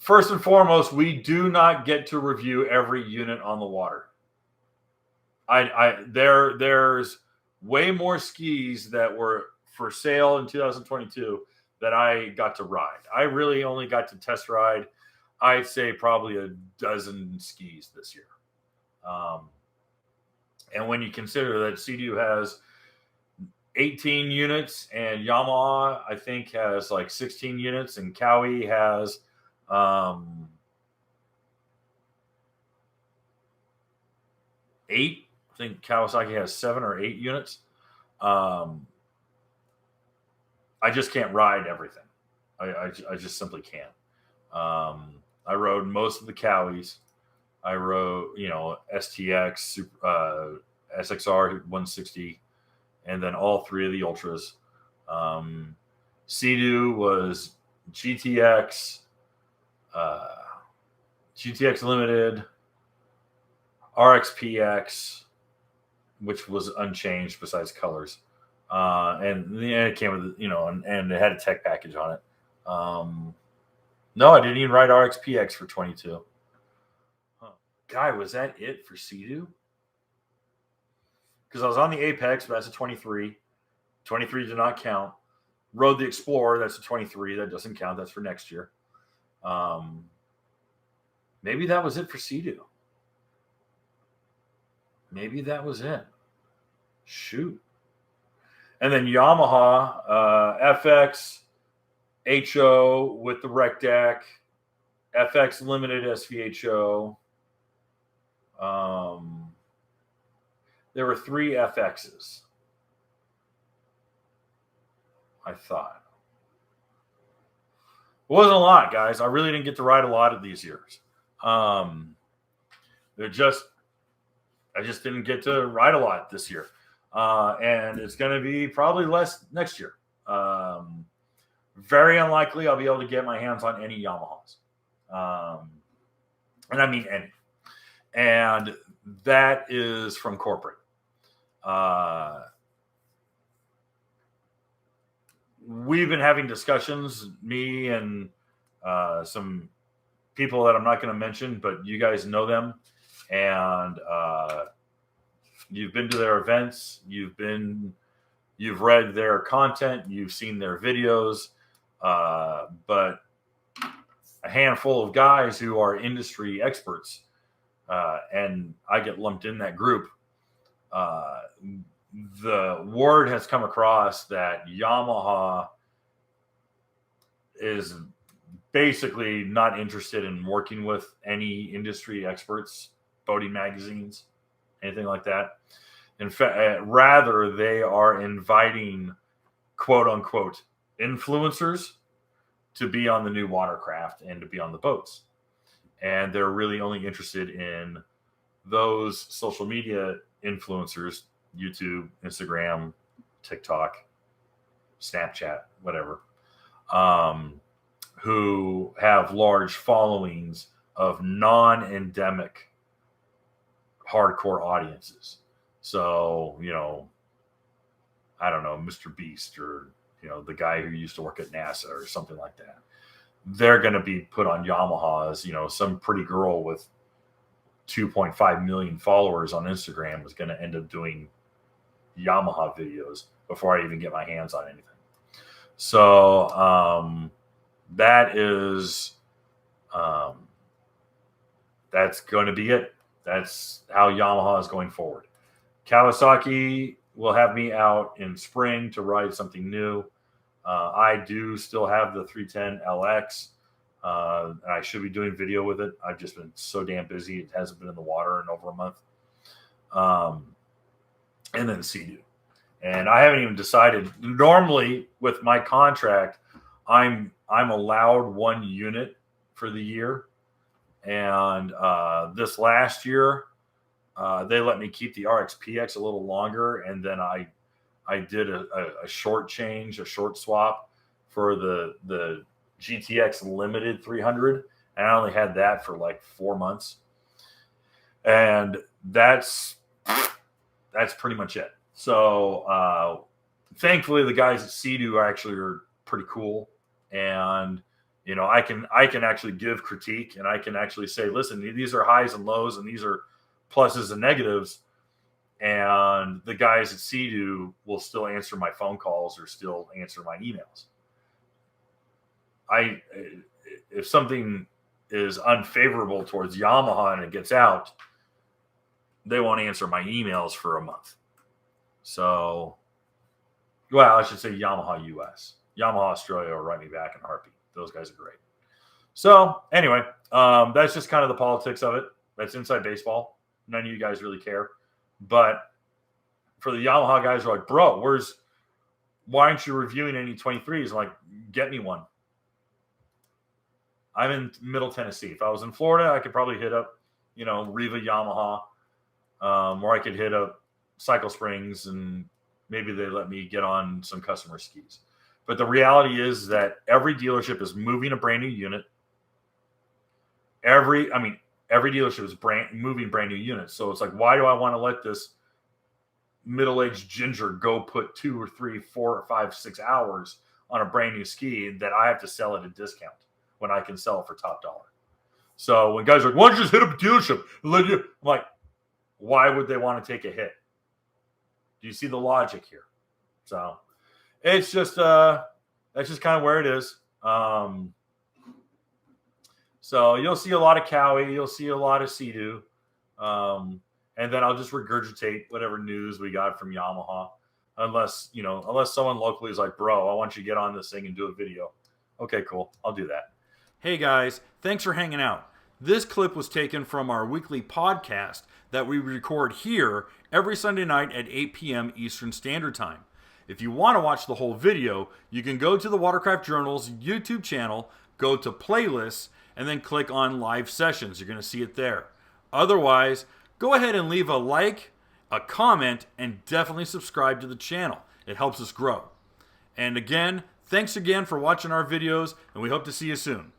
first and foremost, we do not get to review every unit on the water. There's way more skis that were for sale in 2022 that I got to ride. I really only got to test ride, I'd say probably a dozen skis this year. And when you consider that Sea-Doo has 18 units and Yamaha, I think, has like 16 units, and Cowie has 8. I think Kawasaki has 7 or 8 units. I just can't ride everything. I just simply can't. I rode most of the Cowies. I rode, STX, SXR 160, and then all 3 of the Ultras. Sea-Doo was GTX, GTX Limited, RXPX, which was unchanged besides colors. And it came with, and it had a tech package on it. No, I didn't even ride RXPX for 22. Guy, was that it for Sea-Doo? Because I was on the Apex, but that's a 23. 23 did not count. Rode the Explorer, that's a 23. That doesn't count. That's for next year. Maybe that was it for Sea-Doo. Maybe that was it. Shoot. And then Yamaha, FX, HO with the rec deck, FX Limited SVHO. There were 3 FXs, I thought. It wasn't a lot, guys. I really didn't get to ride a lot of these years. I just didn't get to ride a lot this year. And it's going to be probably less next year. Very unlikely I'll be able to get my hands on any Yamahas. And I mean any. And that is from corporate. We've been having discussions, me and some people that I'm not going to mention, but you guys know them. And you've been to their events. You've read their content. You've seen their videos. But a handful of guys who are industry experts, and I get lumped in that group. The word has come across that Yamaha is basically not interested in working with any industry experts, boating magazines, anything like that. In fact, rather they are inviting quote unquote influencers to be on the new Watercraft and to be on the boats. And they're really only interested in those social media influencers, YouTube, Instagram, TikTok, Snapchat, whatever, who have large followings of non-endemic hardcore audiences. So, I don't know, Mr. Beast or, the guy who used to work at NASA or something like that. They're going to be put on Yamahas. Some pretty girl with 2.5 million followers on Instagram is going to end up doing Yamaha videos before I even get my hands on anything. So that is that's going to be it. That's how Yamaha is going forward. Kawasaki will have me out in spring to ride something new. I do still have the 310 LX. And I should be doing video with it. I've just been so damn busy. It hasn't been in the water in over a month. And then Sea-Doo. And I haven't even decided. Normally, with my contract, I'm allowed 1 unit for the year. And this last year, they let me keep the RXPX a little longer. And then I did a short change, a short swap for the GTX Limited 300, and I only had that for like 4 months, and that's pretty much it. So thankfully the guys at Sea-Doo are pretty cool, and I can actually give critique, and I can actually say, listen, these are highs and lows, and these are pluses and negatives. And the guys at Sea-Doo will still answer my phone calls or still answer my emails. If something is unfavorable towards Yamaha and it gets out, they won't answer my emails for a month. So, well, I should say Yamaha US. Yamaha Australia will write me back in a heartbeat. Those guys are great. So, anyway, that's just kind of the politics of it. That's inside baseball. None of you guys really care. But for the Yamaha guys who are like, bro, why aren't you reviewing any 23s? I'm like, get me one. I'm in Middle Tennessee. If I was in Florida, I could probably hit up, Riva Yamaha, or I could hit up Cycle Springs, and maybe they let me get on some customer skis. But the reality is that every dealership is moving a brand new unit. Every dealership is moving brand new units. So it's like, why do I want to let this middle-aged ginger go put 2 or 3, 4 or 5, 6 hours on a brand new ski that I have to sell at a discount when I can sell it for top dollar? So when guys are like, why don't you just hit up a dealership and let you? I'm like, why would they want to take a hit? Do you see the logic here? So it's just that's just kind of where it is. So you'll see a lot of Cowie, you'll see a lot of Sea-Doo, and then I'll just regurgitate whatever news we got from Yamaha, unless someone locally is like, bro, I want you to get on this thing and do a video. Okay, cool, I'll do that. Hey guys, thanks for hanging out. This clip was taken from our weekly podcast that we record here every Sunday night at 8 p.m. Eastern Standard Time. If you want to watch the whole video, you can go to the Watercraft Journal's YouTube channel, go to playlists, and then click on live sessions. You're going to see it there. Otherwise, go ahead and leave a like, a comment, and definitely subscribe to the channel. It helps us grow. And again, thanks again for watching our videos, and we hope to see you soon.